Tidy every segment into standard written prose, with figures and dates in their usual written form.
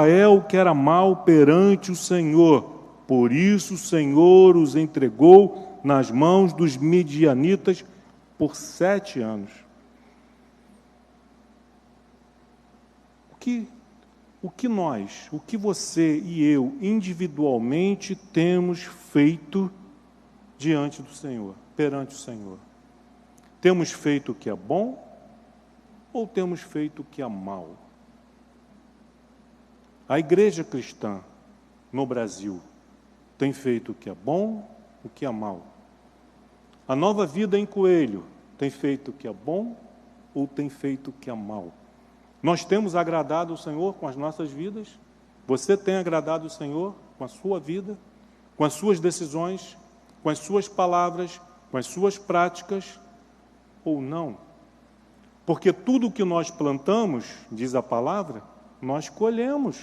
Israel que era mau perante o Senhor, por isso o Senhor os entregou nas mãos dos midianitas por 7 anos. O que você e eu individualmente temos feito diante do Senhor, perante o Senhor? Temos feito o que é bom ou temos feito o que é mal? A igreja cristã no Brasil tem feito o que é bom, o que é mal? A Nova Vida em Coelho tem feito o que é bom ou tem feito o que é mal? Nós temos agradado o Senhor com as nossas vidas? Você tem agradado o Senhor com a sua vida, com as suas decisões, com as suas palavras, com as suas práticas, ou não? Porque tudo o que nós plantamos, diz a palavra, nós colhemos.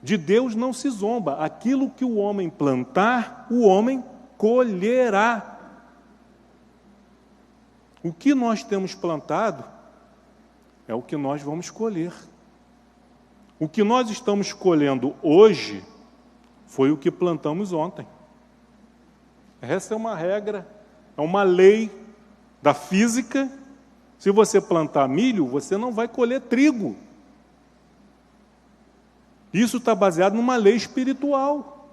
De Deus não se zomba. Aquilo que o homem plantar, o homem colherá. O que nós temos plantado é o que nós vamos colher. O que nós estamos colhendo hoje foi o que plantamos ontem. Essa é uma regra, é uma lei da física. Se você plantar milho, você não vai colher trigo. Isso está baseado numa lei espiritual.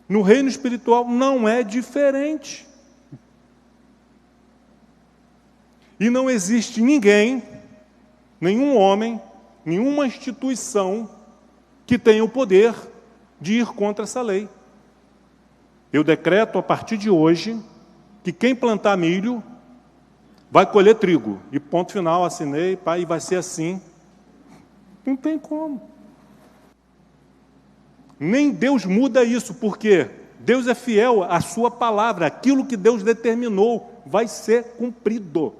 No reino espiritual não é diferente. E não existe ninguém, nenhum homem, nenhuma instituição que tenha o poder de ir contra essa lei. Eu decreto a partir de hoje que quem plantar milho vai colher trigo. E ponto final, assinei, pai, e vai ser assim. Não tem como. Nem Deus muda isso, porque Deus é fiel à sua palavra. Aquilo que Deus determinou vai ser cumprido.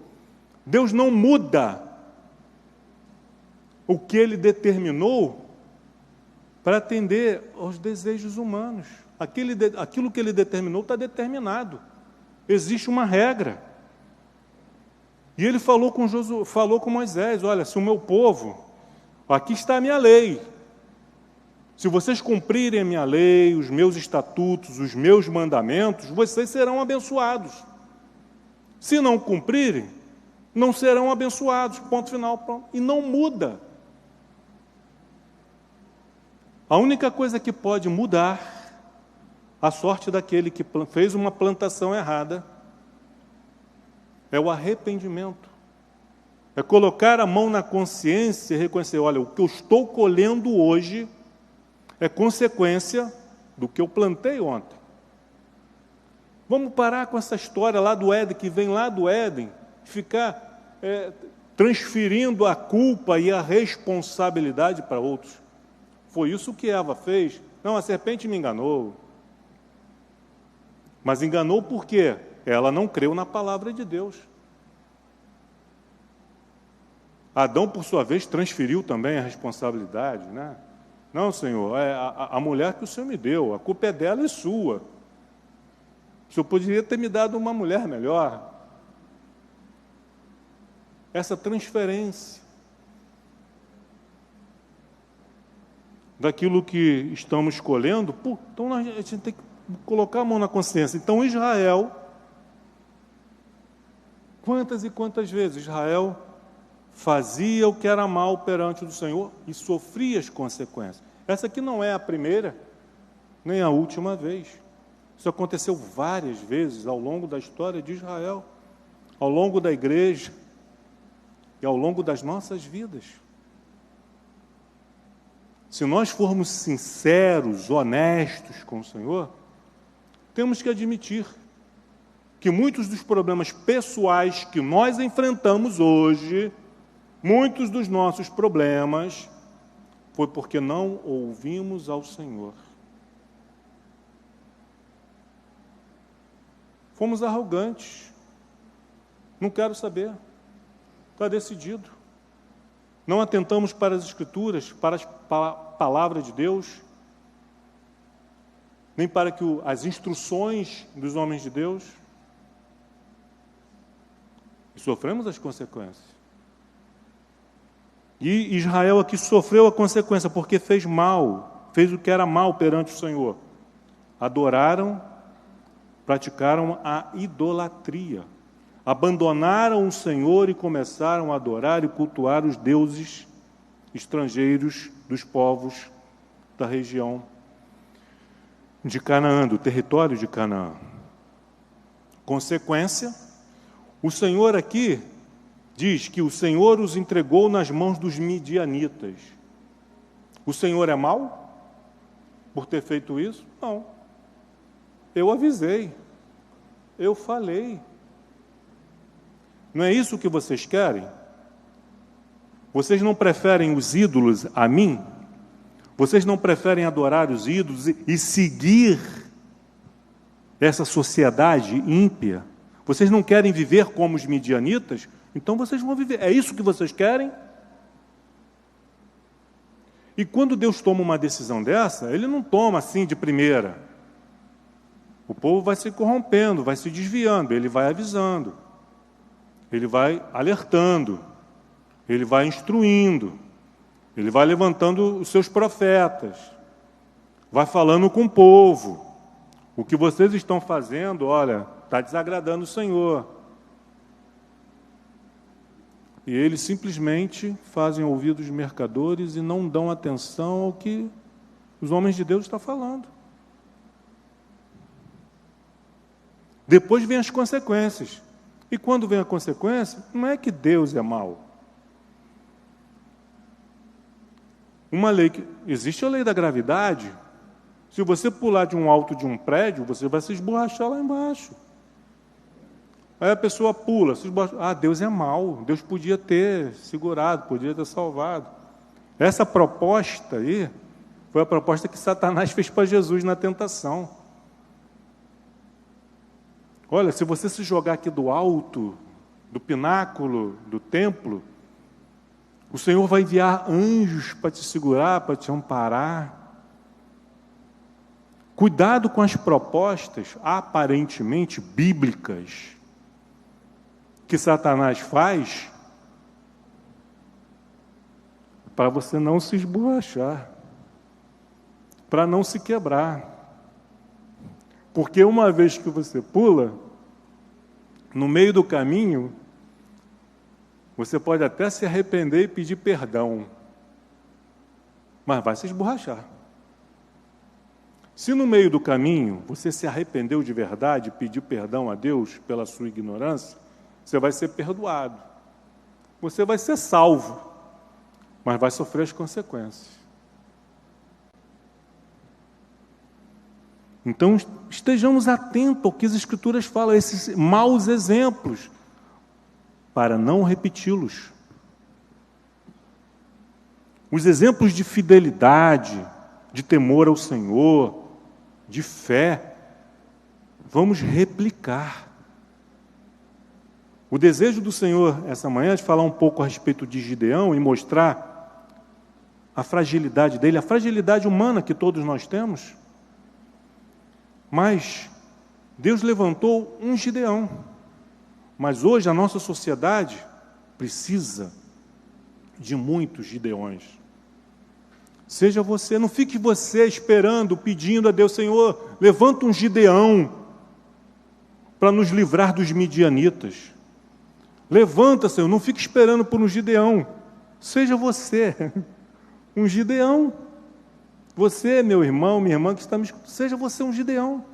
Deus não muda o que Ele determinou para atender aos desejos humanos. Aquilo que Ele determinou está determinado. Existe uma regra. E Ele falou com Moisés, olha, se o meu povo, aqui está a minha lei. Se vocês cumprirem a minha lei, os meus estatutos, os meus mandamentos, vocês serão abençoados. Se não cumprirem, não serão abençoados, ponto final, pronto. E não muda. A única coisa que pode mudar a sorte daquele que fez uma plantação errada é o arrependimento. É colocar a mão na consciência e reconhecer, olha, o que eu estou colhendo hoje é consequência do que eu plantei ontem. Vamos parar com essa história lá do Éden, que vem lá do Éden, ficar transferindo a culpa e a responsabilidade para outros. Foi isso que Eva fez. Não, a serpente me enganou. Mas enganou por quê? Ela não creu na palavra de Deus. Adão, por sua vez, transferiu também a responsabilidade, né? Não, Senhor, a mulher que o Senhor me deu, a culpa é dela e sua. O Senhor poderia ter me dado uma mulher melhor. Essa transferência daquilo que estamos colhendo, então a gente tem que colocar a mão na consciência. Então Israel, quantas e quantas vezes Israel fazia o que era mal perante o Senhor e sofria as consequências. Essa aqui não é a primeira, nem a última vez. Isso aconteceu várias vezes ao longo da história de Israel, ao longo da igreja e ao longo das nossas vidas. Se nós formos sinceros, honestos com o Senhor, temos que admitir que muitos dos problemas pessoais que nós enfrentamos hoje, muitos dos nossos problemas, foi porque não ouvimos ao Senhor. Fomos arrogantes. Não quero saber. Está decidido. Não atentamos para as Escrituras, para a palavra de Deus, nem para as instruções dos homens de Deus. E sofremos as consequências. E Israel aqui sofreu a consequência, porque fez mal, fez o que era mal perante o Senhor. Adoraram, praticaram a idolatria. Abandonaram o Senhor e começaram a adorar e cultuar os deuses estrangeiros dos povos da região de Canaã, do território de Canaã. Consequência, o Senhor aqui diz que o Senhor os entregou nas mãos dos midianitas. O Senhor é mau por ter feito isso? Não. Eu avisei. Eu falei. Não é isso que vocês querem? Vocês não preferem os ídolos a mim? Vocês não preferem adorar os ídolos e seguir essa sociedade ímpia? Vocês não querem viver como os midianitas? Então vocês vão viver. É isso que vocês querem? E quando Deus toma uma decisão dessa, Ele não toma assim de primeira. O povo vai se corrompendo, vai se desviando, Ele vai avisando, Ele vai alertando, Ele vai instruindo, Ele vai levantando os seus profetas, vai falando com o povo. O que vocês estão fazendo, olha, está desagradando o Senhor. E eles simplesmente fazem ouvidos mercadores e não dão atenção ao que os homens de Deus estão falando. Depois vem as consequências. E quando vem a consequência, não é que Deus é mau. Existe a lei da gravidade. Se você pular de um alto de um prédio, você vai se esborrachar lá embaixo. Aí a pessoa pula, se esborracha. Ah, Deus é mau. Deus podia ter segurado, podia ter salvado. Essa proposta aí foi a proposta que Satanás fez para Jesus na tentação. Olha, se você se jogar aqui do alto, do pináculo, do templo, o Senhor vai enviar anjos para te segurar, para te amparar. Cuidado com as propostas aparentemente bíblicas que Satanás faz para você não se esborrachar, para não se quebrar. Porque uma vez que você pula, no meio do caminho, você pode até se arrepender e pedir perdão, mas vai se esborrachar. Se no meio do caminho você se arrependeu de verdade, pediu perdão a Deus pela sua ignorância, você vai ser perdoado. Você vai ser salvo, mas vai sofrer as consequências. Então, estejamos atentos ao que as Escrituras falam, esses maus exemplos, para não repeti-los. Os exemplos de fidelidade, de temor ao Senhor, de fé, vamos replicar. O desejo do Senhor essa manhã é de falar um pouco a respeito de Gideão e mostrar a fragilidade dele, a fragilidade humana que todos nós temos. Mas Deus levantou um Gideão. Mas hoje a nossa sociedade precisa de muitos Gideões. Seja você, não fique você esperando, pedindo a Deus, Senhor, levanta um Gideão para nos livrar dos midianitas. Levanta, Senhor, não fique esperando por um Gideão. Seja você um Gideão. Você, meu irmão, minha irmã que está me escutando, seja você um Gideão.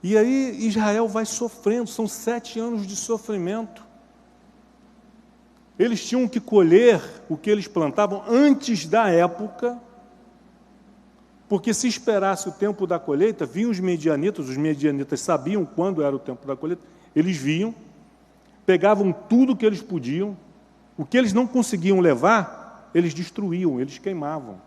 E aí Israel vai sofrendo, são 7 anos de sofrimento. Eles tinham que colher o que eles plantavam antes da época, porque se esperasse o tempo da colheita, vinham os midianitas sabiam quando era o tempo da colheita, eles vinham, pegavam tudo que eles podiam, o que eles não conseguiam levar, eles destruíam, eles queimavam.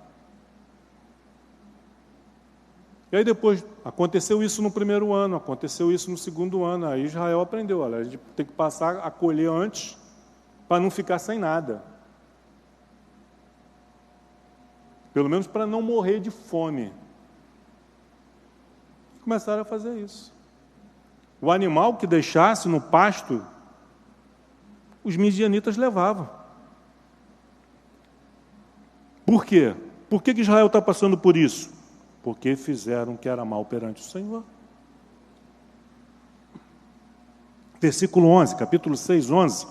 E aí depois, aconteceu isso no primeiro ano, aconteceu isso no segundo ano, aí Israel aprendeu, olha, a gente tem que passar a colher antes, para não ficar sem nada. Pelo menos para não morrer de fome. Começaram a fazer isso. O animal que deixasse no pasto, os midianitas levavam. Por quê? Por que Israel está passando por isso? Porque fizeram o que era mal perante o Senhor. Versículo 11, capítulo 6, 11.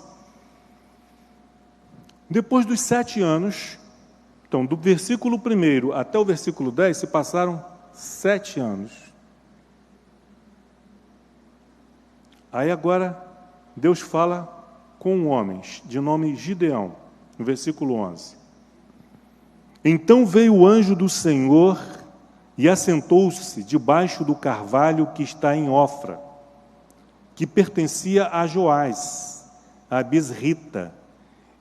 Depois dos 7 anos, então, do versículo 1 até o versículo 10, se passaram 7 anos. Aí agora, Deus fala com homens, de nome Gideão, no versículo 11. Então veio o anjo do Senhor e assentou-se debaixo do carvalho que está em Ofra, que pertencia a Joás, a Bisrita,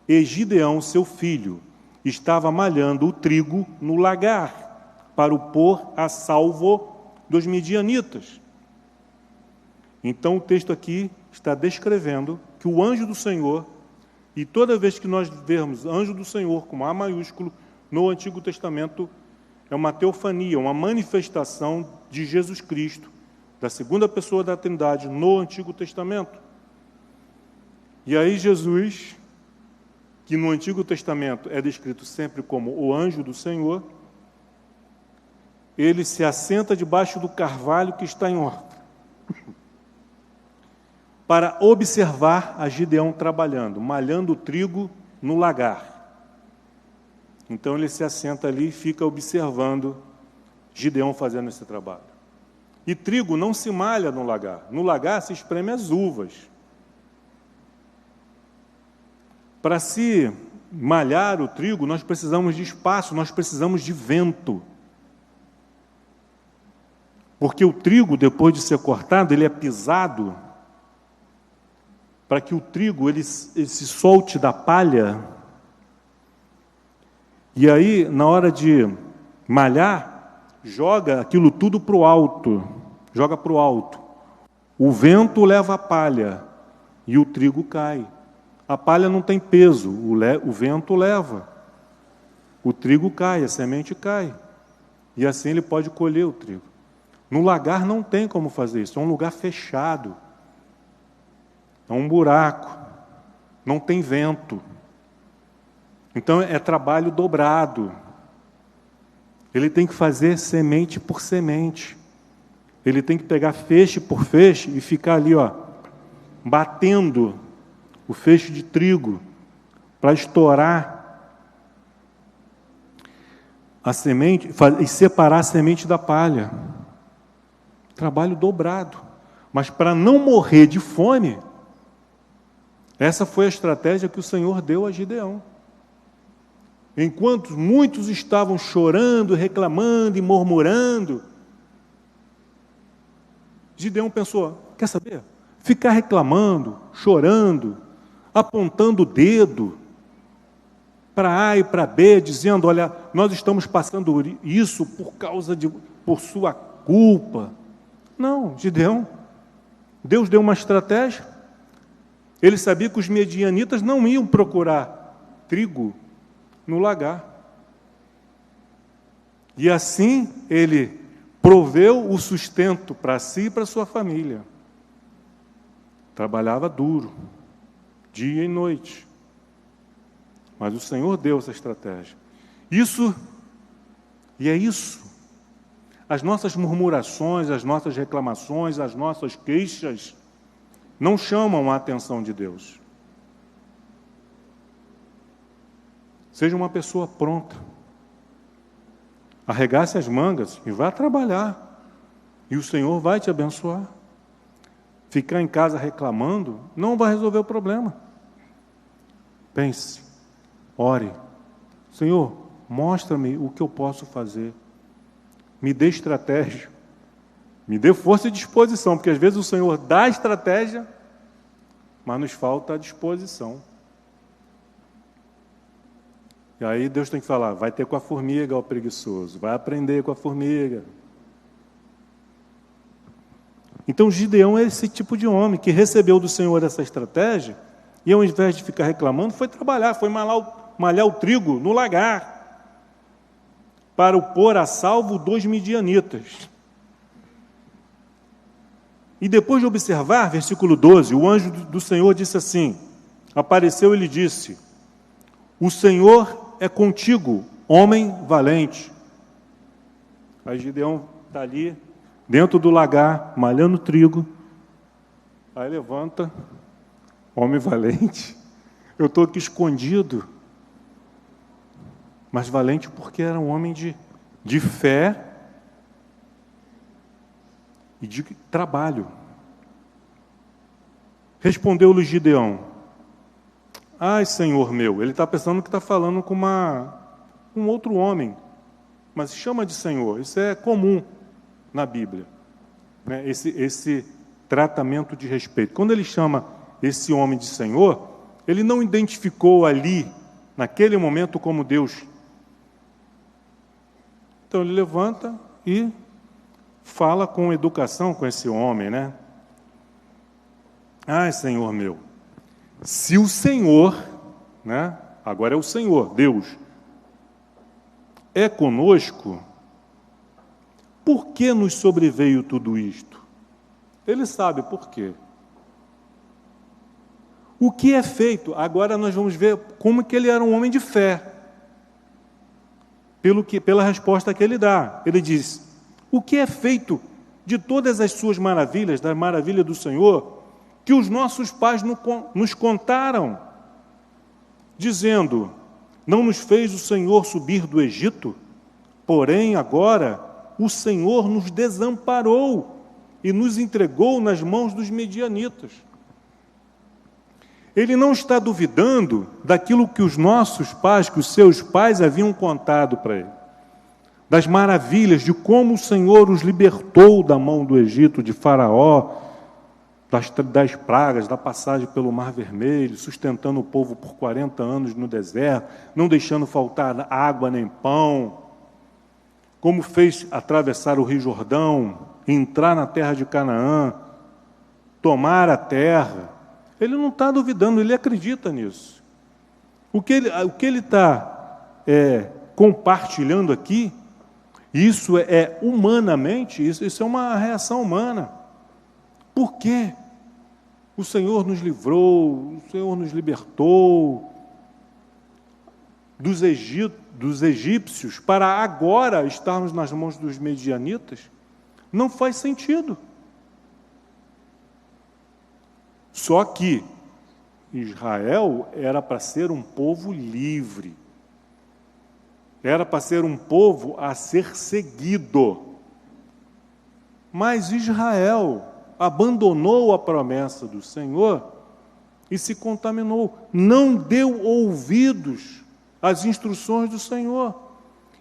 e Gideão, seu filho, estava malhando o trigo no lagar, para o pôr a salvo dos midianitas. Então o texto aqui está descrevendo que o anjo do Senhor, e toda vez que nós vermos anjo do Senhor com A maiúsculo no Antigo Testamento, é uma teofania, uma manifestação de Jesus Cristo, da segunda pessoa da Trindade no Antigo Testamento. E aí Jesus, que no Antigo Testamento é descrito sempre como o anjo do Senhor, ele se assenta debaixo do carvalho que está em Ofra, para observar a Gideão trabalhando, malhando o trigo no lagar. Então ele se assenta ali e fica observando Gideão fazendo esse trabalho. E trigo não se malha no lagar. No lagar se espreme as uvas. Para se malhar o trigo, nós precisamos de espaço, nós precisamos de vento. Porque o trigo, depois de ser cortado, ele é pisado para que o trigo ele se solte da palha. E aí, na hora de malhar, joga aquilo tudo para o alto. Joga para o alto. O vento leva a palha e o trigo cai. A palha não tem peso, o vento leva. O trigo cai, a semente cai. E assim ele pode colher o trigo. No lagar não tem como fazer isso, é um lugar fechado. É um buraco. Não tem vento. Então é trabalho dobrado. Ele tem que fazer semente por semente. Ele tem que pegar feixe por feixe e ficar ali, batendo o feixe de trigo para estourar a semente e separar a semente da palha. Trabalho dobrado. Mas para não morrer de fome, essa foi a estratégia que o Senhor deu a Gideão. Enquanto muitos estavam chorando, reclamando e murmurando, Gideão pensou, quer saber? Ficar reclamando, chorando, apontando o dedo para A e para B, dizendo, olha, nós estamos passando isso por sua culpa. Não, Gideão, Deus deu uma estratégia. Ele sabia que os medianitas não iam procurar trigo no lagar. E assim ele proveu o sustento para si e para sua família. Trabalhava duro, dia e noite. Mas o Senhor deu essa estratégia. E é isso. As nossas murmurações, as nossas reclamações, as nossas queixas não chamam a atenção de Deus. Seja uma pessoa pronta. Arregace as mangas e vá trabalhar. E o Senhor vai te abençoar. Ficar em casa reclamando não vai resolver o problema. Pense, ore. Senhor, mostra-me o que eu posso fazer. Me dê estratégia. Me dê força e disposição, porque às vezes o Senhor dá a estratégia, mas nos falta a disposição. E aí Deus tem que falar, vai ter com a formiga, ó preguiçoso, vai aprender com a formiga. Então Gideão é esse tipo de homem que recebeu do Senhor essa estratégia e ao invés de ficar reclamando, foi trabalhar, foi malhar o trigo no lagar para o pôr a salvo dos midianitas. E depois de observar, versículo 12, o anjo do Senhor disse assim, apareceu e lhe disse, o Senhor é contigo, homem valente. Aí Gideão está ali, dentro do lagar, malhando trigo. Aí levanta, homem valente. Eu estou aqui escondido. Mas valente porque era um homem de fé e de trabalho. Respondeu-lhe Gideão, ai, Senhor meu, ele está pensando que está falando com um outro homem, mas chama de Senhor, isso é comum na Bíblia, né? Esse tratamento de respeito. Quando ele chama esse homem de Senhor, ele não identificou ali, naquele momento, como Deus. Então ele levanta e fala com educação com esse homem, né? Ai, Senhor meu, se o Senhor, né? Agora é o Senhor, Deus, é conosco, por que nos sobreveio tudo isto? Ele sabe por quê. O que é feito? Agora nós vamos ver como que ele era um homem de fé. Pela resposta que ele dá. Ele diz, o que é feito de todas as suas maravilhas, da maravilha do Senhor, que os nossos pais nos contaram, dizendo, não nos fez o Senhor subir do Egito? Porém, agora, o Senhor nos desamparou e nos entregou nas mãos dos medianitas. Ele não está duvidando daquilo que os nossos pais, que os seus pais haviam contado para ele. Das maravilhas, de como o Senhor os libertou da mão do Egito, de Faraó, das pragas, da passagem pelo Mar Vermelho, sustentando o povo por 40 anos no deserto, não deixando faltar água nem pão, como fez atravessar o Rio Jordão, entrar na terra de Canaã, tomar a terra. Ele não está duvidando, ele acredita nisso. O que ele está compartilhando aqui, isso é humanamente, isso é uma reação humana. Por quê? O Senhor nos livrou, o Senhor nos libertou dos egípcios para agora estarmos nas mãos dos medianitas. Não faz sentido. Só que Israel era para ser um povo livre. Era para ser um povo a ser seguido. Mas Israel abandonou a promessa do Senhor e se contaminou. Não deu ouvidos às instruções do Senhor.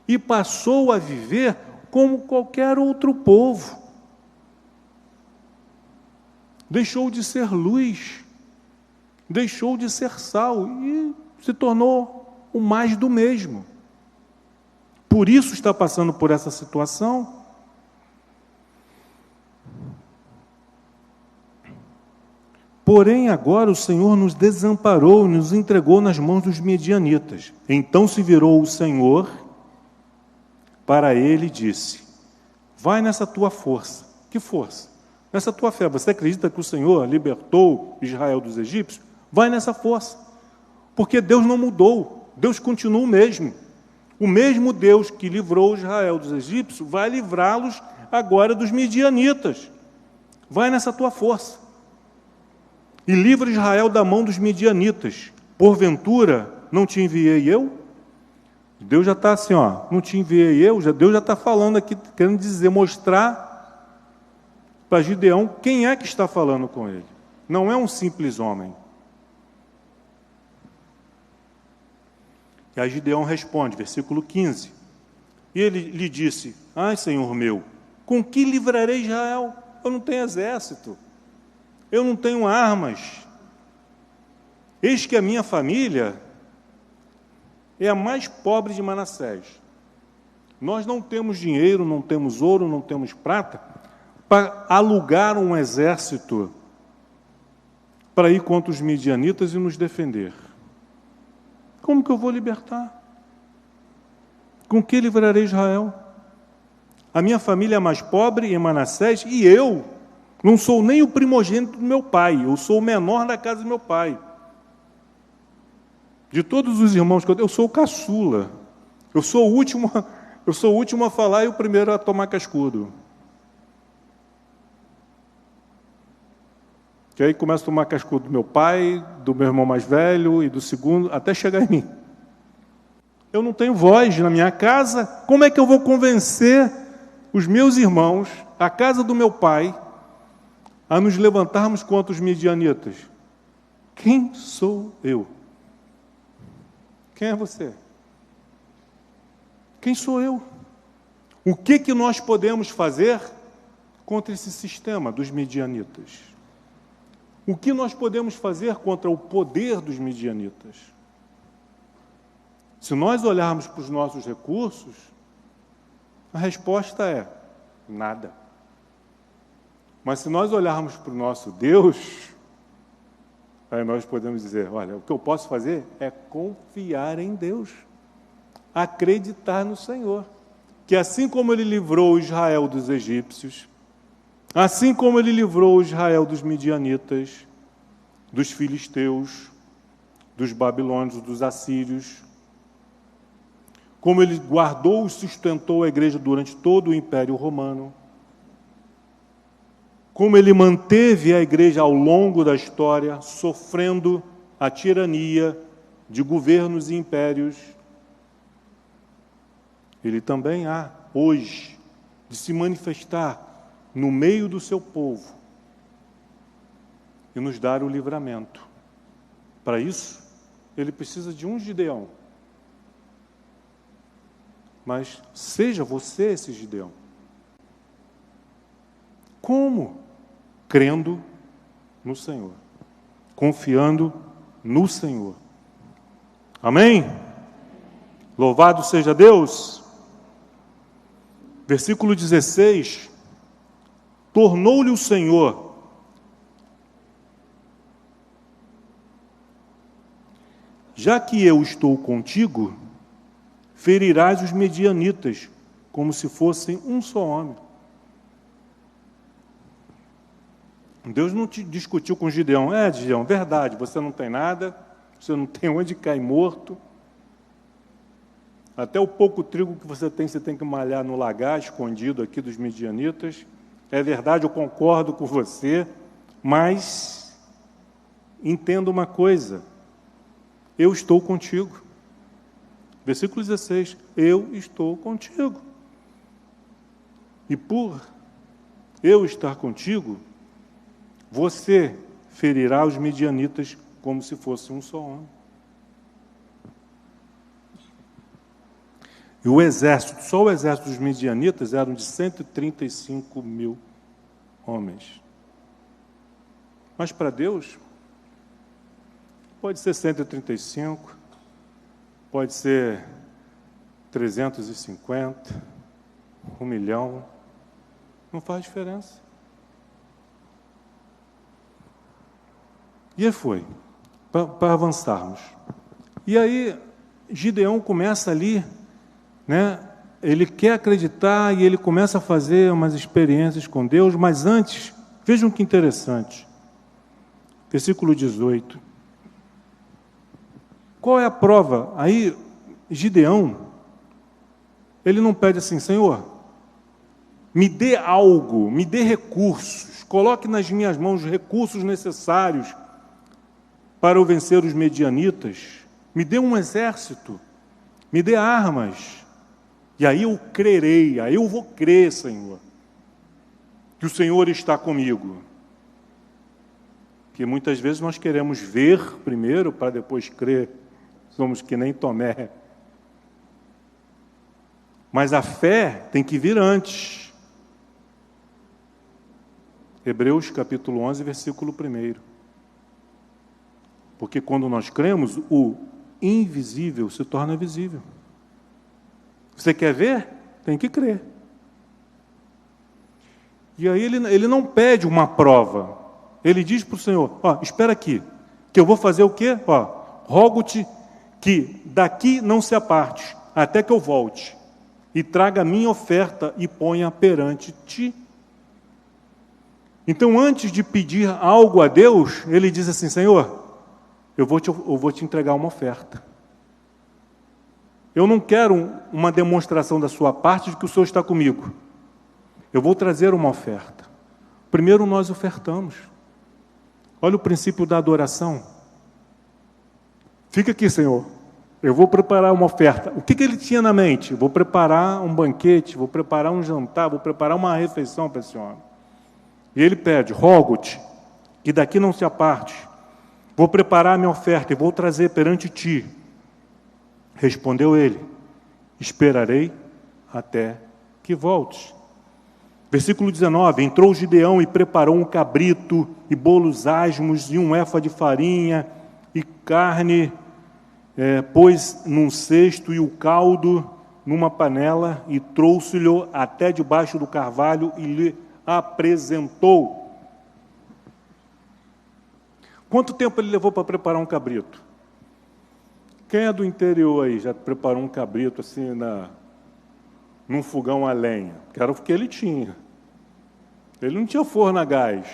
E passou a viver como qualquer outro povo. Deixou de ser luz, deixou de ser sal e se tornou o mais do mesmo. Por isso está passando por essa situação. Porém, agora o Senhor nos desamparou e nos entregou nas mãos dos medianitas. Então se virou o Senhor para ele e disse, vai nessa tua força. Que força? Nessa tua fé, você acredita que o Senhor libertou Israel dos egípcios? Vai nessa força. Porque Deus não mudou. Deus continua o mesmo. O mesmo Deus que livrou Israel dos egípcios vai livrá-los agora dos medianitas. Vai nessa tua força. E livra Israel da mão dos medianitas. Porventura, não te enviei eu? Deus já está assim, não te enviei eu? Deus já está falando aqui, querendo dizer, mostrar para Gideão quem é que está falando com ele. Não é um simples homem. E aí Gideão responde, versículo 15. E ele lhe disse, ai, Senhor meu, com que livrarei Israel? Eu não tenho exército. Eu não tenho armas. Eis que a minha família é a mais pobre de Manassés. Nós não temos dinheiro, não temos ouro, não temos prata, para alugar um exército para ir contra os midianitas e nos defender. Como que eu vou libertar? Com que livrarei Israel? A minha família é mais pobre em Manassés e eu, Não sou nem o primogênito do meu pai, eu sou o menor da casa do meu pai. De todos os irmãos que eu sou o caçula. Eu sou o último a falar e o primeiro a tomar cascudo. Que aí começa a tomar cascudo do meu pai, do meu irmão mais velho e do segundo, até chegar em mim. Eu não tenho voz na minha casa, como é que eu vou convencer os meus irmãos, a casa do meu pai, a nos levantarmos contra os midianitas? Quem sou eu? Quem é você? Quem sou eu? O que nós podemos fazer contra esse sistema dos midianitas? O que nós podemos fazer contra o poder dos midianitas? Se nós olharmos para os nossos recursos, a resposta é nada. Mas se nós olharmos para o nosso Deus, aí nós podemos dizer, olha, o que eu posso fazer é confiar em Deus, acreditar no Senhor, que assim como Ele livrou Israel dos egípcios, assim como Ele livrou Israel dos midianitas, dos filisteus, dos babilônios, dos assírios, como Ele guardou e sustentou a igreja durante todo o Império Romano, como Ele manteve a igreja ao longo da história, sofrendo a tirania de governos e impérios, Ele também há, hoje, de se manifestar no meio do seu povo e nos dar o livramento. Para isso, Ele precisa de um Gideão. Mas seja você esse Gideão. Como? Crendo no Senhor, confiando no Senhor. Amém? Louvado seja Deus. Versículo 16. Tornou-lhe o Senhor já que eu estou contigo, ferirás os medianitas, como se fossem um só homem. Deus não te discutiu com Gideão. Gideão, verdade, você não tem nada, você não tem onde cair morto. Até o pouco trigo que você tem que malhar no lagar, escondido aqui dos midianitas. É verdade, eu concordo com você, mas entenda uma coisa, eu estou contigo. Versículo 16, eu estou contigo. E por eu estar contigo, você ferirá os midianitas como se fosse um só homem. E o exército, só o exército dos midianitas eram de 135 mil homens. Mas para Deus, pode ser 135, pode ser 350, 1 milhão, não faz diferença. E aí foi, para avançarmos. E aí, Gideão começa ali, ele quer acreditar e ele começa a fazer umas experiências com Deus, mas antes, vejam que interessante, versículo 18. Qual é a prova? Aí, Gideão, ele não pede assim, Senhor, me dê algo, me dê recursos, coloque nas minhas mãos os recursos necessários para eu vencer os medianitas, me dê um exército, me dê armas, e aí eu crerei, aí eu vou crer, Senhor, que o Senhor está comigo. Porque muitas vezes nós queremos ver primeiro para depois crer, somos que nem Tomé. Mas a fé tem que vir antes. Hebreus capítulo 11, versículo 1. Porque quando nós cremos, o invisível se torna visível. Você quer ver? Tem que crer. E aí ele não pede uma prova. Ele diz para o Senhor, espera aqui, que eu vou fazer o quê? Rogo-te que daqui não se aparte, até que eu volte, e traga a minha oferta e ponha perante ti. Então, antes de pedir algo a Deus, ele diz assim: Senhor, eu vou te entregar uma oferta. Eu não quero uma demonstração da sua parte de que o Senhor está comigo. Eu vou trazer uma oferta. Primeiro nós ofertamos. Olha o princípio da adoração. Fica aqui, Senhor. Eu vou preparar uma oferta. O que ele tinha na mente? Vou preparar um banquete, vou preparar um jantar, vou preparar uma refeição para esse homem. E ele pede: rogo-te, que daqui não se aparte. Vou preparar a minha oferta e vou trazer perante ti. Respondeu ele: esperarei até que voltes. Versículo 19: entrou Gideão e preparou um cabrito, e bolos asmos, e um éfa de farinha, e carne, pôs num cesto, e o caldo numa panela, e trouxe-lhe até debaixo do carvalho, e lhe apresentou. Quanto tempo ele levou para preparar um cabrito? Quem é do interior aí já preparou um cabrito assim num fogão a lenha? Que era o que ele tinha. Ele não tinha forno a gás.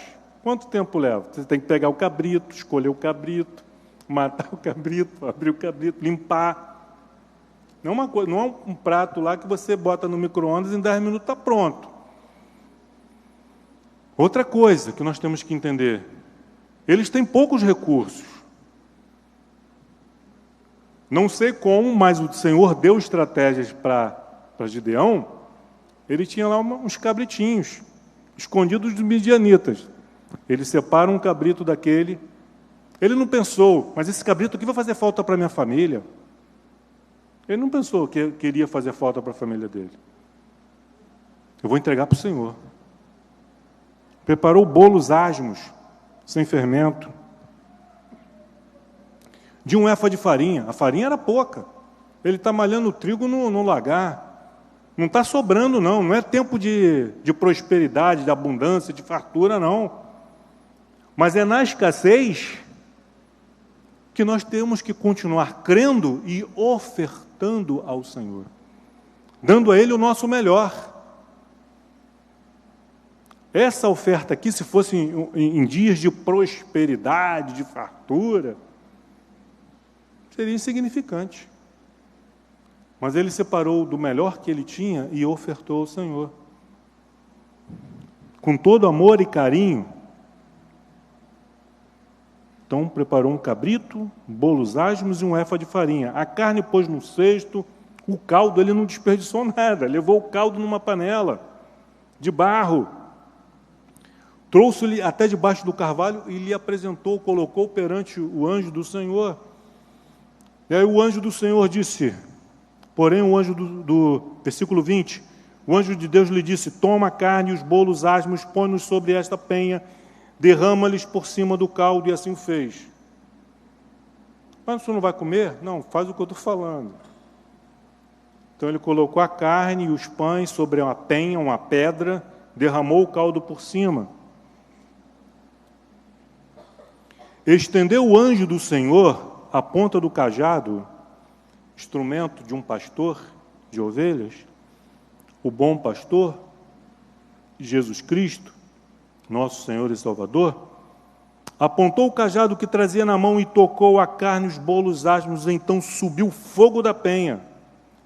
Quanto tempo leva? Você tem que pegar o cabrito, escolher o cabrito, matar o cabrito, abrir o cabrito, limpar. Não é um prato lá que você bota no micro-ondas e em 10 minutos está pronto. Outra coisa que nós temos que entender: eles têm poucos recursos. Não sei como, mas o Senhor deu estratégias para Gideão. Ele tinha lá uns cabritinhos, escondidos dos midianitas. Ele separa um cabrito daquele. Ele não pensou: mas esse cabrito aqui vai fazer falta para a minha família. Ele não pensou que queria fazer falta para a família dele. Eu vou entregar para o Senhor. Preparou bolos asmos, sem fermento, de um éfa de farinha. A farinha era pouca. Ele está malhando o trigo no lagar. Não está sobrando, não. Não é tempo de prosperidade, de abundância, de fartura, não. Mas é na escassez que nós temos que continuar crendo e ofertando ao Senhor, dando a Ele o nosso melhor. Essa oferta aqui, se fosse em dias de prosperidade, de fartura, seria insignificante. Mas ele separou do melhor que ele tinha e ofertou ao Senhor. Com todo amor e carinho. Então preparou um cabrito, bolos asmos e um éfa de farinha. A carne pôs no cesto, o caldo ele não desperdiçou nada. Levou o caldo numa panela de barro. Trouxe-lhe até debaixo do carvalho e lhe apresentou, colocou perante o anjo do Senhor. E aí o anjo do Senhor disse, porém o anjo do versículo 20, o anjo de Deus lhe disse: toma a carne e os bolos asmos, põe-nos sobre esta penha, derrama-lhes por cima do caldo, e assim o fez. Mas você não vai comer? Não, faz o que eu estou falando. Então ele colocou a carne e os pães sobre uma penha, uma pedra, derramou o caldo por cima. Estendeu o anjo do Senhor a ponta do cajado, instrumento de um pastor de ovelhas, o bom pastor, Jesus Cristo, nosso Senhor e Salvador, apontou o cajado que trazia na mão e tocou a carne e os bolos asmos. Então subiu o fogo da penha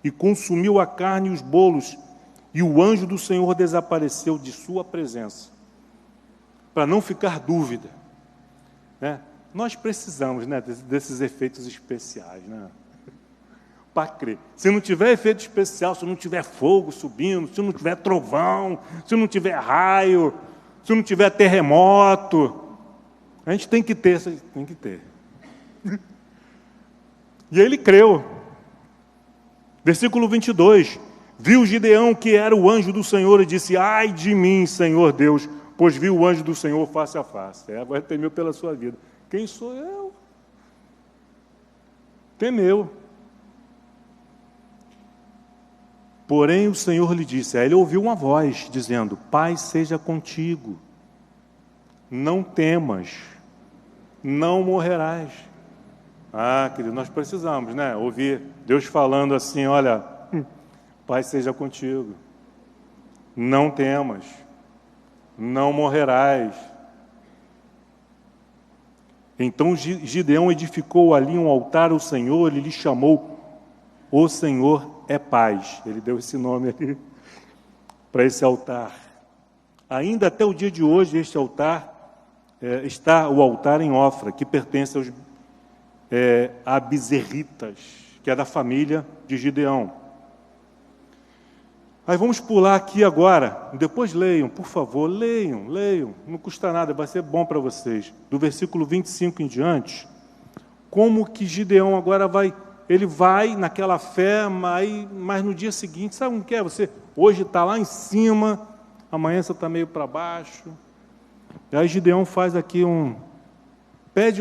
e consumiu a carne e os bolos, e o anjo do Senhor desapareceu de sua presença. Para não ficar dúvida, né? Nós precisamos, né, desses efeitos especiais, né? Para crer. Se não tiver efeito especial, se não tiver fogo subindo, se não tiver trovão, se não tiver raio, se não tiver terremoto, a gente tem que ter. E ele creu. Versículo 22. Viu Gideão que era o anjo do Senhor e disse: ai de mim, Senhor Deus, pois vi o anjo do Senhor face a face. Agora temeu pela sua vida. Quem sou eu? Temeu. Porém o Senhor lhe disse, aí ele ouviu uma voz dizendo: paz seja contigo, não temas, não morrerás. Ah, querido, nós precisamos, né, ouvir Deus falando assim: olha, paz seja contigo, não temas, não morrerás. Então Gideão edificou ali um altar ao Senhor, e lhe chamou: O Senhor é paz. Ele deu esse nome ali para esse altar. Ainda até o dia de hoje, este altar, está o altar em Ofra, que pertence a Bezerritas, que é da família de Gideão. Aí vamos pular aqui agora, depois leiam, por favor, leiam, não custa nada, vai ser bom para vocês. Do versículo 25 em diante, como que Gideão agora ele vai naquela fé, mas no dia seguinte, sabe o que é? Você hoje está lá em cima, amanhã você está meio para baixo. E aí Gideão faz aqui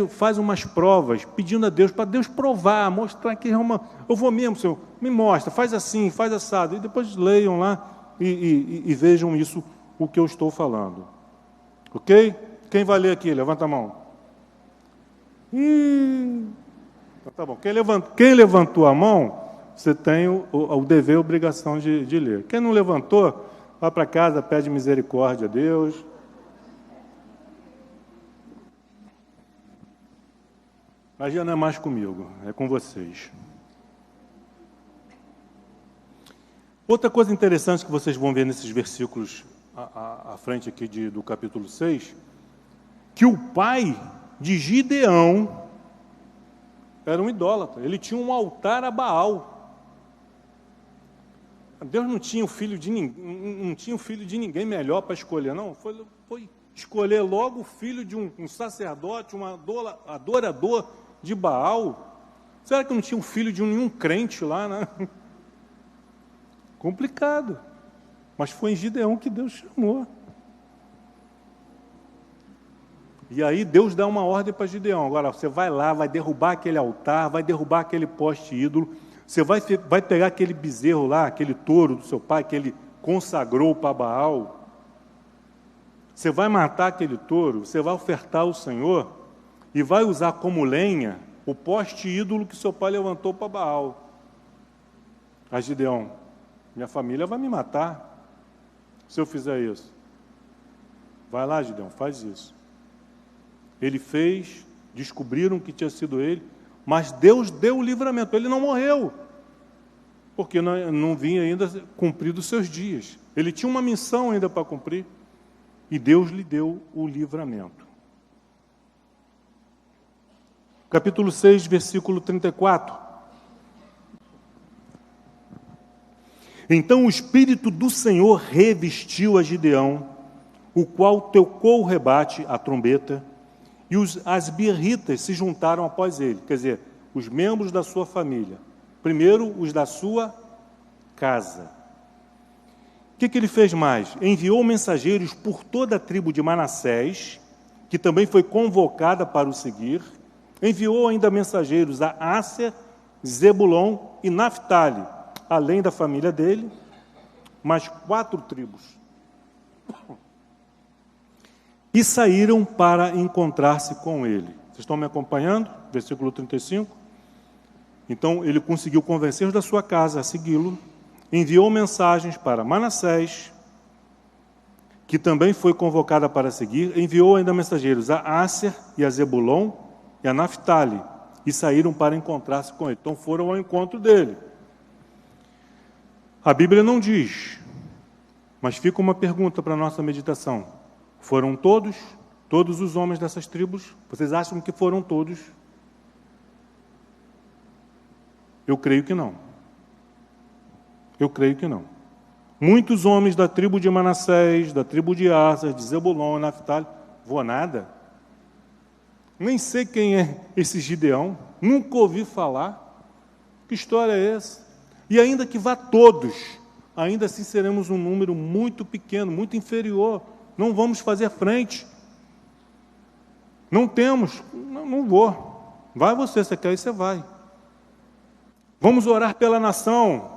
faz umas provas, pedindo a Deus, para Deus provar, mostrar que eu vou mesmo, Senhor, me mostra, faz assim, faz assado. E depois leiam lá e vejam isso, o que eu estou falando. Ok? Quem vai ler aqui? Levanta a mão. Tá bom. Quem levantou a mão, você tem o dever e a obrigação de ler. Quem não levantou, vai para casa, pede misericórdia a Deus. Mas já não é mais comigo, é com vocês. Outra coisa interessante que vocês vão ver nesses versículos à frente aqui do capítulo 6, que o pai de Gideão era um idólatra. Ele tinha um altar a Baal. Deus não tinha filho de ninguém melhor para escolher, não. Foi escolher logo o filho de um sacerdote, um adorador de Baal. Será que não tinha um filho de nenhum crente lá, né? Complicado. Mas foi em Gideão que Deus chamou. E aí Deus dá uma ordem para Gideão: agora você vai lá, vai derrubar aquele altar, vai derrubar aquele poste ídolo, você vai pegar aquele bezerro lá, aquele touro do seu pai que ele consagrou para Baal, você vai matar aquele touro, você vai ofertar ao Senhor e vai usar como lenha o poste ídolo que seu pai levantou para Baal. Aí Gideão: minha família vai me matar se eu fizer isso. Vai lá, Gideão, faz isso. Ele fez, descobriram que tinha sido ele, mas Deus deu o livramento. Ele não morreu, porque não vinha ainda cumprido os seus dias. Ele tinha uma missão ainda para cumprir, e Deus lhe deu o livramento. Capítulo 6, versículo 34. Então o Espírito do Senhor revestiu a Gideão, o qual tocou o rebate, a trombeta, e as birritas se juntaram após ele, quer dizer, os membros da sua família. Primeiro, os da sua casa. O que ele fez mais? Enviou mensageiros por toda a tribo de Manassés, que também foi convocada para o seguir. Enviou ainda mensageiros a Asser, Zebulon e Naftali, além da família dele, mais 4 tribos. E saíram para encontrar-se com ele. Vocês estão me acompanhando? Versículo 35. Então, ele conseguiu convencer os da sua casa a segui-lo, enviou mensagens para Manassés, que também foi convocada para seguir, enviou ainda mensageiros a Asser e a Zebulon e a Naftali, e saíram para encontrar-se com ele. Então, foram ao encontro dele. A Bíblia não diz, mas fica uma pergunta para a nossa meditação. Foram todos os homens dessas tribos? Vocês acham que foram todos? Eu creio que não. Eu creio que não. Muitos homens da tribo de Manassés, da tribo de Asser, de Zebulon e Naftali, vou nada. Nem sei quem é esse Gideão, nunca ouvi falar. Que história é essa? E ainda que vá todos, ainda assim seremos um número muito pequeno, muito inferior. Não vamos fazer frente. Não temos, não vou. Vai você quer ir, você vai. Vamos orar pela nação.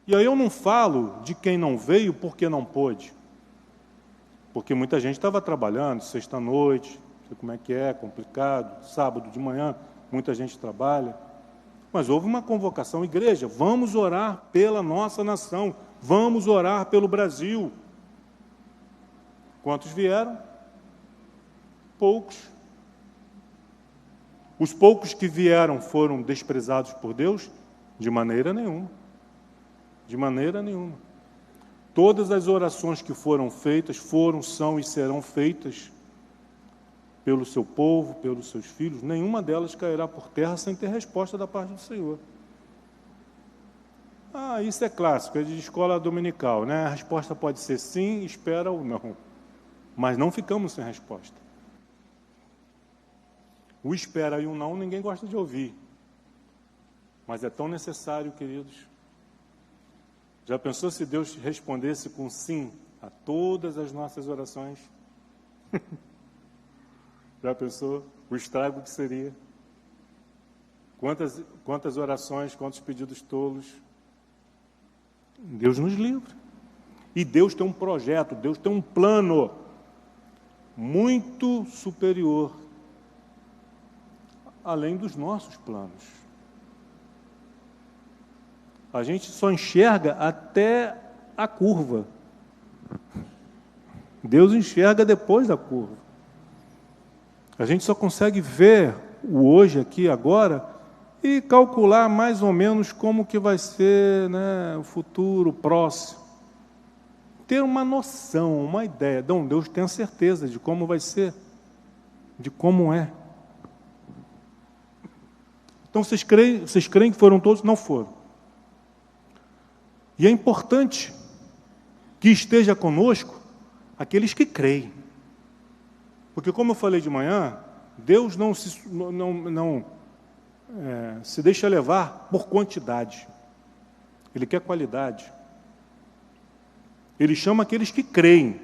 E aí eu não falo de quem não veio porque não pôde. Porque muita gente estava trabalhando, sexta-noite, não sei como é, complicado, sábado de manhã, muita gente trabalha. Mas houve uma convocação, igreja, vamos orar pela nossa nação, vamos orar pelo Brasil. Quantos vieram? Poucos. Os poucos que vieram foram desprezados por Deus? De maneira nenhuma. De maneira nenhuma. Todas as orações que foram feitas, foram, são e serão feitas pelo seu povo, pelos seus filhos, nenhuma delas cairá por terra sem ter resposta da parte do Senhor. Isso é clássico, é de escola dominical, né? A resposta pode ser sim, espera ou não. Mas não ficamos sem resposta. O espera e o não ninguém gosta de ouvir. Mas é tão necessário, queridos. Já pensou se Deus respondesse com sim a todas as nossas orações? Já pensou o estrago que seria? Quantas orações, quantos pedidos tolos? Deus nos livra. E Deus tem um projeto, Deus tem um plano muito superior, além dos nossos planos. A gente só enxerga até a curva. Deus enxerga depois da curva. A gente só consegue ver o hoje aqui, agora, e calcular mais ou menos como que vai ser, né, o futuro próximo. Ter uma noção, uma ideia. Não, Deus tem a certeza de como vai ser, de como é. Então, vocês creem que foram todos? Não foram. E é importante que esteja conosco aqueles que creem. Porque, como eu falei de manhã, Deus não se deixa levar por quantidade. Ele quer qualidade. Ele chama aqueles que creem.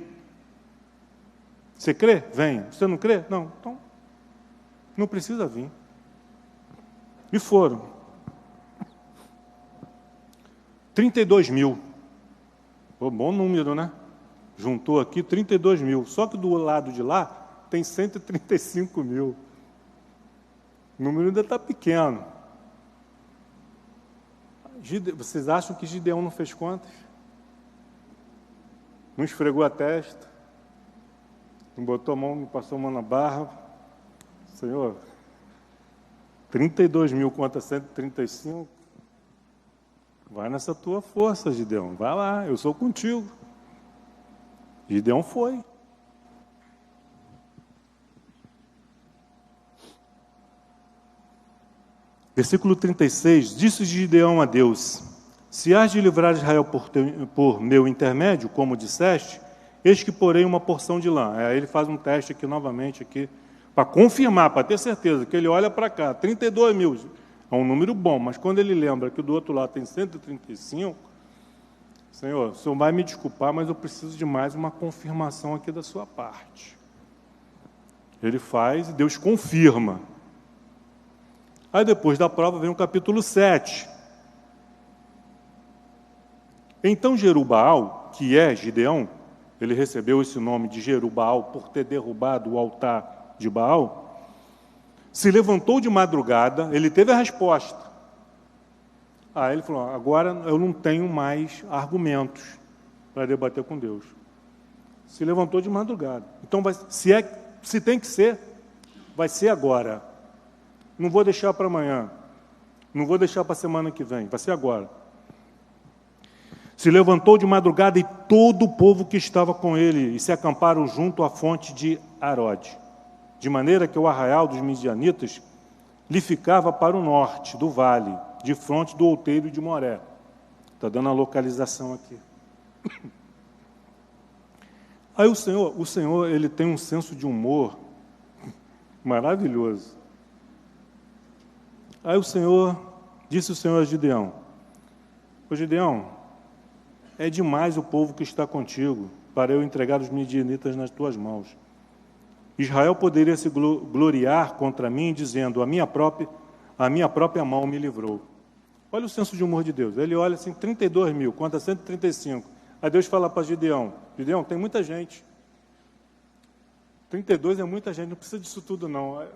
Você crê? Vem. Você não crê? Não. Então, não precisa vir. E foram. 32 mil. Bom número, né? Juntou aqui 32 mil. Só que do lado de lá tem 135 mil. O número ainda está pequeno. Vocês acham que Gideão não fez contas? Não esfregou a testa? Não botou a mão, não passou a mão na barra? Senhor, 32 mil contra 135? Vai nessa tua força, Gideão. Vai lá, eu sou contigo. Gideão foi. Versículo 36, disse Gideão a Deus: se hás de livrar Israel por meu intermédio, como disseste, eis que porei uma porção de lã. Aí ele faz um teste aqui novamente, aqui, para confirmar, para ter certeza, que ele olha para cá, 32 mil, é um número bom, mas quando ele lembra que do outro lado tem 135, Senhor, o Senhor vai me desculpar, mas eu preciso de mais uma confirmação aqui da sua parte. Ele faz e Deus confirma. Aí depois da prova vem o capítulo 7. Então Jerubbaal, que é Gideão, ele recebeu esse nome de Jerubbaal por ter derrubado o altar de Baal, se levantou de madrugada, ele teve a resposta. Aí ele falou: agora eu não tenho mais argumentos para debater com Deus. Se levantou de madrugada. Então, se tem que ser, vai ser agora. Não vou deixar para amanhã. Não vou deixar para a semana que vem. Vai ser agora. Se levantou de madrugada e todo o povo que estava com ele, e se acamparam junto à fonte de Arode, de maneira que o arraial dos midianitas lhe ficava para o norte do vale, de fronte do outeiro de Moré. Está dando a localização aqui. Aí o Senhor, ele tem um senso de humor maravilhoso. Aí disse o Senhor a Gideão: ô Gideão, é demais o povo que está contigo, para eu entregar os midianitas nas tuas mãos. Israel poderia se gloriar contra mim, dizendo: a minha própria mão me livrou. Olha o senso de humor de Deus. Ele olha assim, 32 mil contra 135. Aí Deus fala para Gideão: Gideão, tem muita gente. 32 é muita gente, não precisa disso tudo não.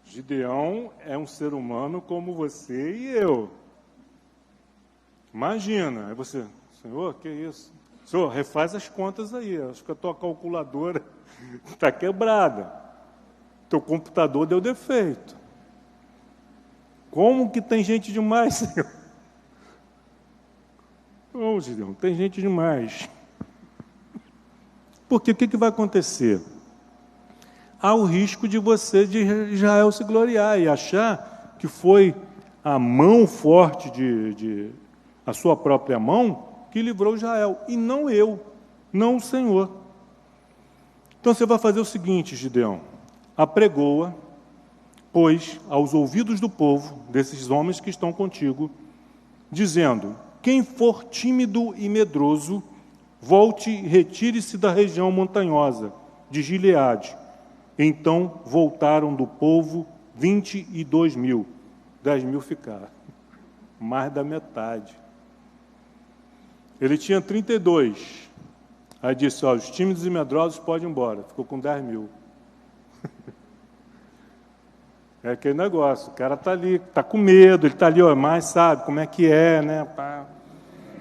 Gideão é um ser humano como você e eu. Imagina, aí você: Senhor, que isso? Senhor, refaz as contas aí. Acho que a tua calculadora está quebrada. Teu computador deu defeito. Como que tem gente demais, Senhor? Não, Gideão, tem gente demais. Porque o que vai acontecer? Há o risco de você, de Israel, se gloriar e achar que foi a mão forte a sua própria mão que livrou Israel, e não eu, não o Senhor. Então você vai fazer o seguinte, Gideão: apregoa, pois, aos ouvidos do povo, desses homens que estão contigo, dizendo: quem for tímido e medroso, volte e retire-se da região montanhosa de Gileade. Então voltaram do povo 22.000. 10.000 ficaram. Mais da metade. Ele tinha 32. Aí disse: ó, os tímidos e medrosos podem ir embora. Ficou com 10.000. É aquele negócio, o cara está ali, está com medo, ele está ali, ó, mas sabe como é que é, né? Pá.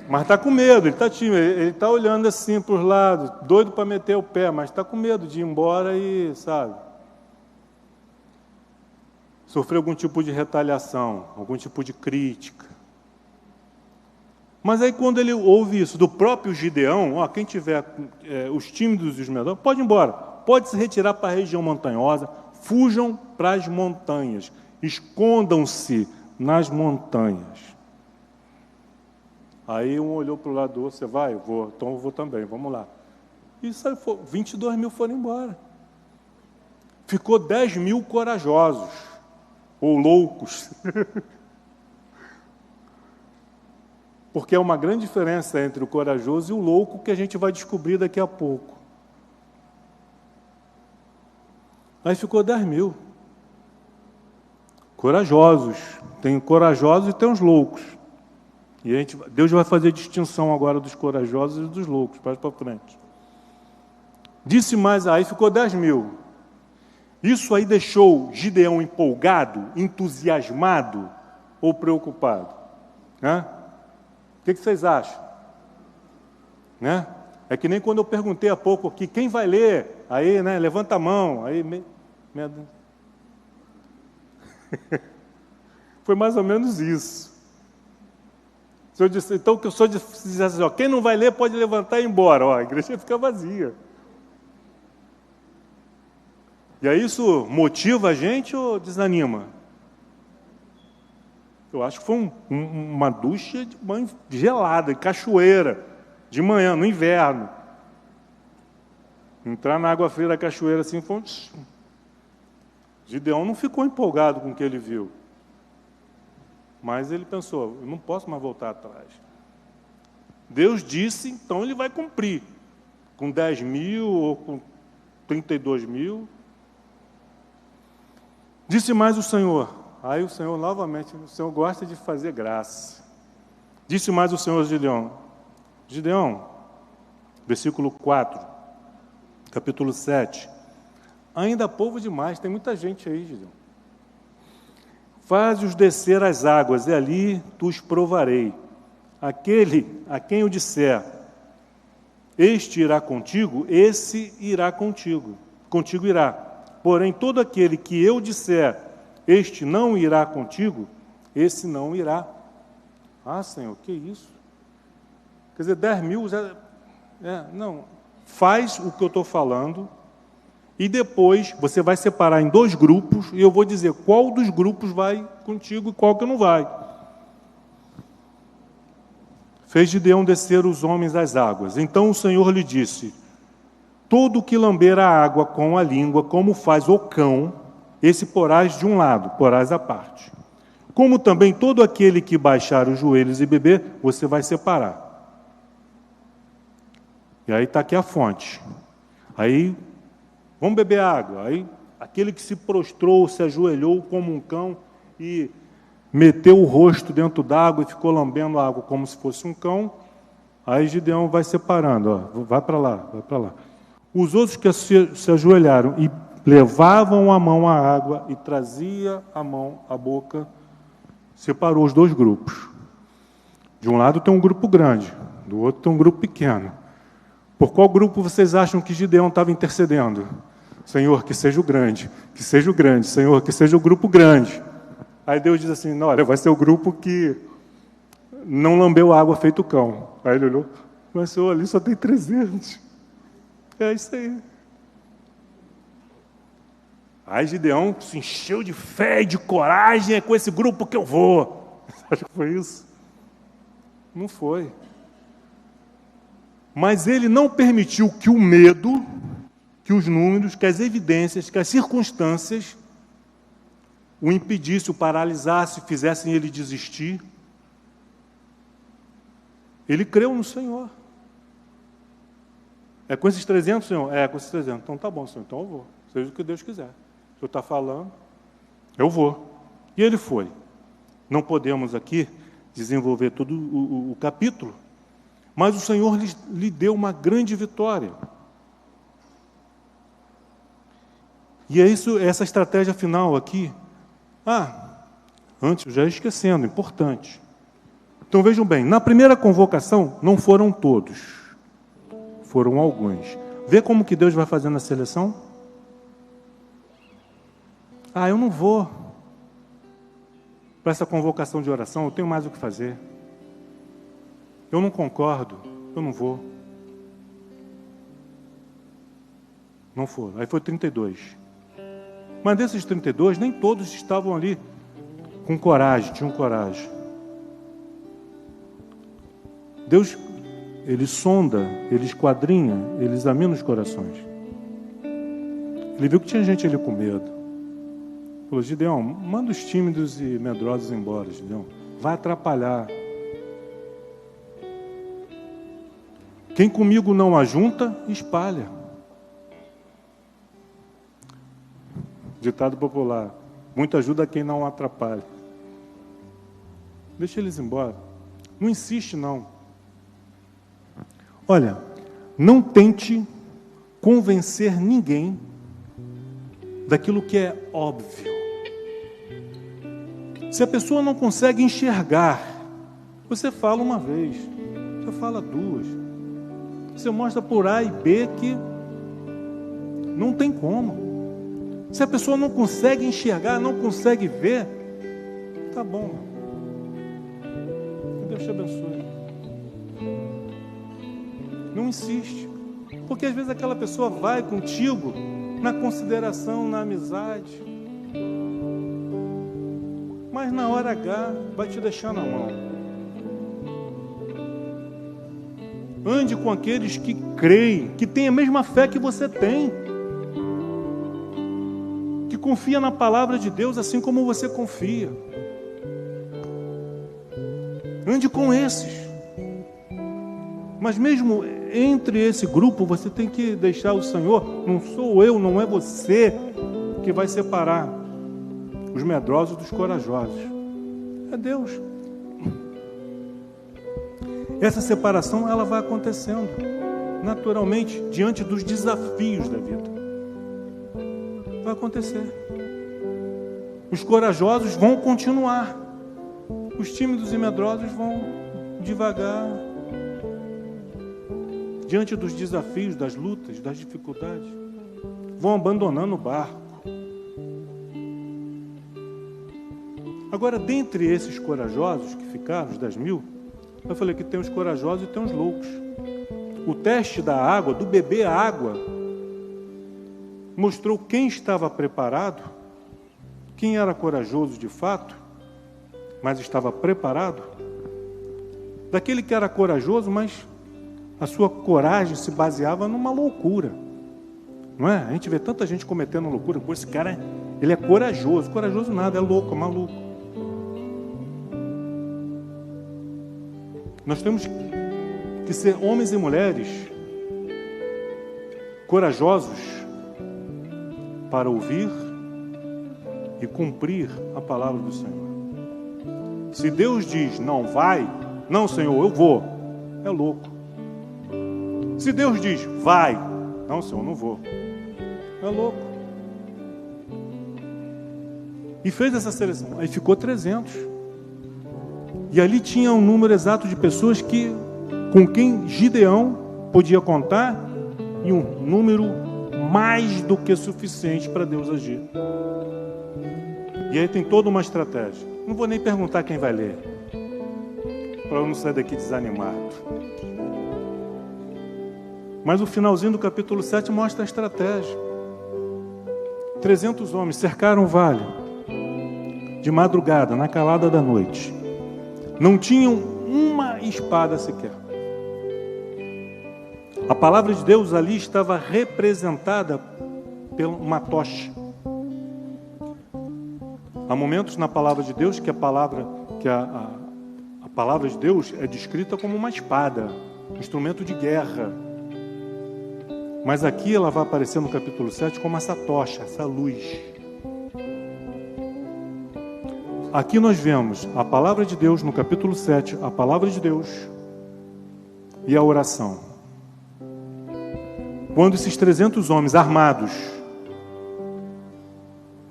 Mas está com medo, ele está tímido, ele está olhando assim para os lados, doido para meter o pé, mas está com medo de ir embora e, sabe, sofrer algum tipo de retaliação, algum tipo de crítica. Mas aí quando ele ouve isso do próprio Gideão, ó, quem tiver os tímidos e os medrosos, pode ir embora, pode se retirar para a região montanhosa, fujam para as montanhas, escondam-se nas montanhas. Aí um olhou para o lado do outro: você vai? Eu vou, então eu vou também, vamos lá. E 22.000 foram embora. Ficou 10.000 corajosos, ou loucos. Porque é uma grande diferença entre o corajoso e o louco, que a gente vai descobrir daqui a pouco. Aí ficou 10.000. Corajosos. Tem corajosos e tem os loucos. E Deus vai fazer distinção agora dos corajosos e dos loucos, mais para frente. Disse mais, aí ficou 10.000. Isso aí deixou Gideão empolgado, entusiasmado ou preocupado? Né? O que vocês acham? Né? É que nem quando eu perguntei há pouco aqui, quem vai ler? Aí, né, levanta a mão. Aí, Foi mais ou menos isso. Se eu disse, então, que eu só dissesse assim, ó, quem não vai ler pode levantar e ir embora. Ó, a igreja fica vazia. E aí isso motiva a gente ou desanima? Eu acho que foi uma ducha de banho gelada, de cachoeira, de manhã, no inverno. Entrar na água fria da cachoeira assim foi... Gideão não ficou empolgado com o que ele viu. Mas ele pensou, eu não posso mais voltar atrás. Deus disse, então ele vai cumprir. Com 10.000 ou com 32.000. Disse mais o Senhor. Aí o Senhor, novamente, o Senhor gosta de fazer graça. Disse mais o Senhor a Gideão. Gideão, versículo 4, capítulo 7. Ainda há povo demais, tem muita gente aí, Gideão. Faz-os descer às águas, e ali tu os provarei. Aquele a quem eu disser, este irá contigo, esse irá contigo. Contigo irá. Porém, todo aquele que eu disser, este não irá contigo, esse não irá. Ah, Senhor, que isso? Quer dizer, 10.000... não, faz o que eu estou falando, e depois você vai separar em 2 grupos, e eu vou dizer qual dos grupos vai contigo e qual que não vai. Fez Gideão descer os homens às águas. Então o Senhor lhe disse, todo que lamber a água com a língua, como faz o cão, esse porás de um lado, porás à parte. Como também todo aquele que baixar os joelhos e beber, você vai separar. E aí está aqui a fonte. Aí, vamos beber água. Aí, aquele que se prostrou, se ajoelhou como um cão e meteu o rosto dentro d'água e ficou lambendo a água como se fosse um cão, aí Gideão vai separando, ó, vai para lá, vai para lá. Os outros que se ajoelharam e levavam a mão à água e trazia a mão à boca, separou os 2 grupos. De um lado tem um grupo grande, do outro tem um grupo pequeno. Por qual grupo vocês acham que Gideão estava intercedendo? Senhor, que seja o grande, Senhor, que seja o grupo grande. Aí Deus diz assim, não, olha, vai ser o grupo que não lambeu água feito cão. Aí ele olhou, mas Senhor, ali só tem 300. É isso aí. Aí Gideão se encheu de fé e de coragem, é com esse grupo que eu vou. Você acha que foi isso? Não foi. Mas ele não permitiu que o medo, que os números, que as evidências, que as circunstâncias o impedisse, o paralisasse, fizessem ele desistir. Ele creu no Senhor. É com esses 300, Senhor? É com esses 300. Então tá bom, Senhor, então eu vou. Seja o que Deus quiser. O Senhor está falando, eu vou. E ele foi. Não podemos aqui desenvolver todo o capítulo, mas o Senhor lhe deu uma grande vitória. E é isso, essa estratégia final aqui. Antes, eu já ia esquecendo, importante. Então vejam bem, na primeira convocação não foram todos, foram alguns. Vê como que Deus vai fazendo a seleção? Eu não vou para essa convocação de oração, eu tenho mais o que fazer. Eu não concordo, eu não vou. Não foram, aí foi 32. Mas desses 32, nem todos estavam ali com coragem, tinham coragem. Deus, Ele sonda, Ele esquadrinha, Ele examina os corações. Ele viu que tinha gente ali com medo. Falou, Gideão, manda os tímidos e medrosos embora, Gideão. Vai atrapalhar. Quem comigo não ajunta, espalha. Ditado popular. Muito ajuda quem não atrapalha. Deixa eles embora. Não insiste, não. Olha, não tente convencer ninguém daquilo que é óbvio. Se a pessoa não consegue enxergar, você fala uma vez, você fala duas. Você mostra por A e B que não tem como. Se a pessoa não consegue enxergar, não consegue ver, tá bom. Que Deus te abençoe. Não insiste. Porque às vezes aquela pessoa vai contigo na consideração, na amizade. Mas na hora H vai te deixar na mão. Ande com aqueles que creem, que têm a mesma fé que você tem. Que confia na palavra de Deus assim como você confia. Ande com esses. Mas mesmo entre esse grupo, você tem que deixar o Senhor, não sou eu, não é você, que vai separar os medrosos dos corajosos. É Deus. Essa separação, ela vai acontecendo naturalmente, diante dos desafios da vida. Vai acontecer. Os corajosos vão continuar. Os tímidos e medrosos vão devagar. Diante dos desafios, das lutas, das dificuldades, vão abandonando o barco. Agora, dentre esses corajosos que ficaram, os 10.000, eu falei que tem os corajosos e tem os loucos. O teste da água, do beber a água, mostrou quem estava preparado, quem era corajoso de fato, mas estava preparado, daquele que era corajoso, mas a sua coragem se baseava numa loucura. Não é? A gente vê tanta gente cometendo loucura. Pô, esse cara, ele é corajoso. Corajoso nada, é louco, é maluco. Nós temos que ser homens e mulheres corajosos para ouvir e cumprir a palavra do Senhor. Se Deus diz, não vai, não, Senhor, eu vou, é louco. Se Deus diz, vai, não, Senhor, não vou, é louco. E fez essa seleção, aí ficou 300. E ali tinha um número exato de pessoas com quem Gideão podia contar e um número mais do que suficiente para Deus agir. E aí tem toda uma estratégia. Não vou nem perguntar quem vai ler, para eu não sair daqui desanimado. Mas o finalzinho do capítulo 7 mostra a estratégia. 300 homens cercaram o vale de madrugada, na calada da noite. Não tinham uma espada sequer. A palavra de Deus ali estava representada por uma tocha. Há momentos na palavra de Deus que a palavra de Deus é descrita como uma espada, instrumento de guerra. Mas aqui ela vai aparecer no capítulo 7 como essa tocha, essa luz. Aqui nós vemos a palavra de Deus no capítulo 7, a palavra de Deus e a oração. Quando esses 300 homens armados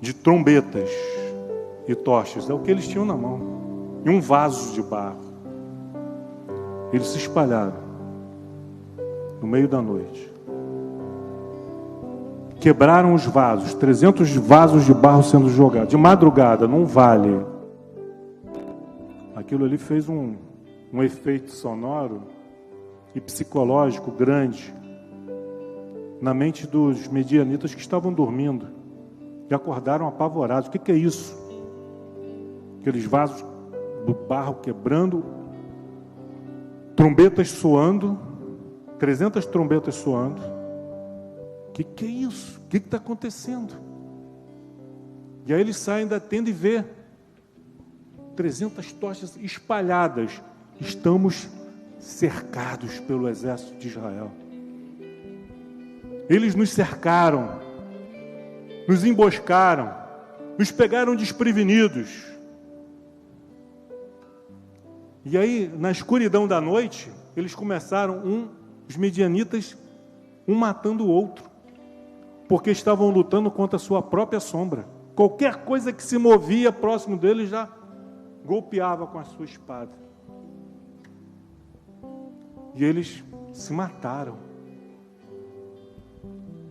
de trombetas e tochas, é o que eles tinham na mão, e um vaso de barro, eles se espalharam no meio da noite. Quebraram os vasos, 300 vasos de barro sendo jogados, de madrugada, num vale. Aquilo ali fez um efeito sonoro e psicológico grande na mente dos medianitas que estavam dormindo e acordaram apavorados. O que é isso? Aqueles vasos do barro quebrando, trombetas soando, 300 trombetas soando. O que é isso? O que está acontecendo? E aí eles saem da tenda e vê 300 tochas espalhadas. Estamos cercados pelo exército de Israel. Eles nos cercaram, nos emboscaram, nos pegaram desprevenidos. E aí, na escuridão da noite, eles começaram, os medianitas, um matando o outro, porque estavam lutando contra a sua própria sombra. Qualquer coisa que se movia próximo deles já golpeava com a sua espada. E eles se mataram.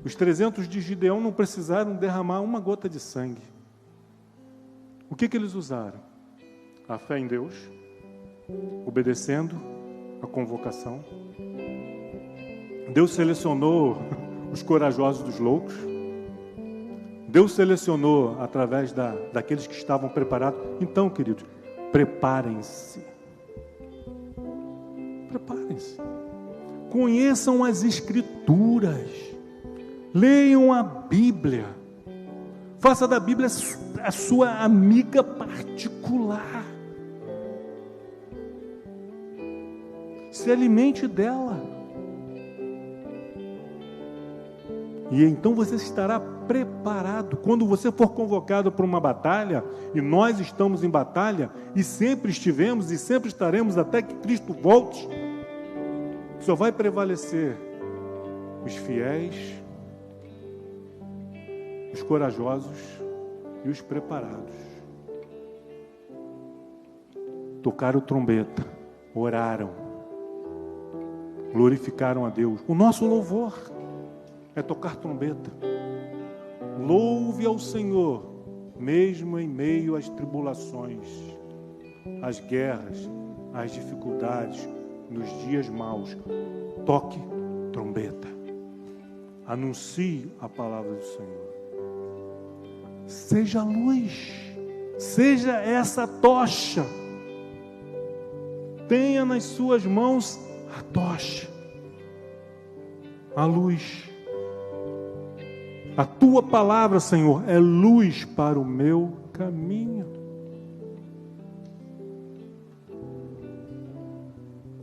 Os 300 de Gideão não precisaram derramar uma gota de sangue. O que eles usaram? A fé em Deus, obedecendo a convocação. Deus selecionou os corajosos dos loucos. Deus selecionou através daqueles que estavam preparados. Então, queridos, preparem-se. Preparem-se. Conheçam as Escrituras. Leiam a Bíblia. Faça da Bíblia a sua amiga particular. Se alimente dela. E então você estará preparado. Quando você for convocado para uma batalha, e nós estamos em batalha, e sempre estivemos e sempre estaremos até que Cristo volte, só vai prevalecer os fiéis, os corajosos e os preparados. Tocaram trombeta, oraram, glorificaram a Deus. O nosso louvor é tocar trombeta. Louve ao Senhor, mesmo em meio às tribulações, às guerras, às dificuldades, nos dias maus. Toque trombeta. Anuncie a palavra do Senhor. Seja luz, seja essa tocha. Tenha nas suas mãos a tocha, a luz. A tua palavra, Senhor, é luz para o meu caminho.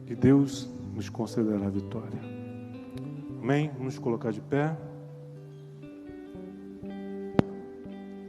Que Deus nos concederá a vitória. Amém? Vamos nos colocar de pé.